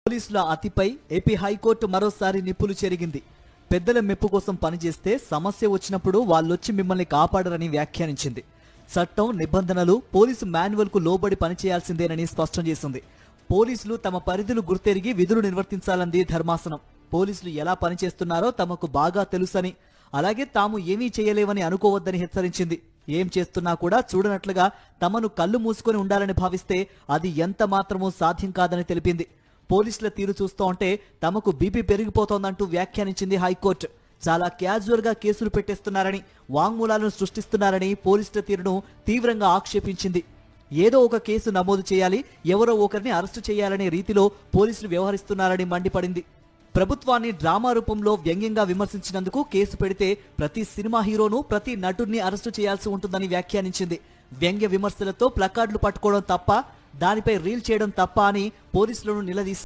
పోలీసుల అతిపై AP high court మరోసారి నిప్పులు చెరిగింది. పెద్దల మెప్పు కోసం పనిచేస్తే సమస్య వచ్చినప్పుడు వాళ్ళొచ్చి మిమ్మల్ని కాపాడరని వ్యాఖ్యానించింది. చట్టం, నిబంధనలు, పోలీసు మాన్యువల్ కు లోబడి పనిచేయాల్సిందేనని స్పష్టం చేసింది. పోలీసులు తమ పరిధులు గుర్తెరిగి విధులు నిర్వర్తించాలంది ధర్మాసనం. పోలీసులు ఎలా పనిచేస్తున్నారో తమకు బాగా తెలుసని, అలాగే తాము ఏమీ చేయలేవని అనుకోవద్దని హెచ్చరించింది. ఏం చేస్తున్నా కూడా చూడనట్లుగా తమను కళ్ళు మూసుకొని ఉండాలని భావిస్తే అది ఎంత మాత్రమూ సాధ్యం కాదని తెలిపింది. పోలీసుల తీరు చూస్తూ ఉంటే తమకు బీపీ పెరిగిపోతోందంటూ వ్యాఖ్యానించింది హైకోర్టు. చాలా క్యాజువల్ గా కేసులు పెట్టేస్తున్నారని, వాంగ్మూలాలను సృష్టిస్తున్నారని పోలీసుల తీరును తీవ్రంగా ఆక్షేపించింది. ఏదో ఒక కేసు నమోదు చేయాలి, ఎవరో ఒకరిని అరెస్టు చేయాలనే రీతిలో పోలీసులు వ్యవహరిస్తున్నారని మండిపడింది. ప్రభుత్వాన్ని డ్రామా రూపంలో వ్యంగ్యంగా విమర్శించినందుకు కేసు పెడితే ప్రతి సినిమా హీరోను, ప్రతి నటుడిని అరెస్టు చేయాల్సి ఉంటుందని వ్యాఖ్యానించింది. వ్యంగ్య విమర్శలతో ప్లకార్డులు పట్టుకోవడం తప్ప, దానిపై రీల్ చేయడం తప్ప అని పోలీసులను నిలదీసింది.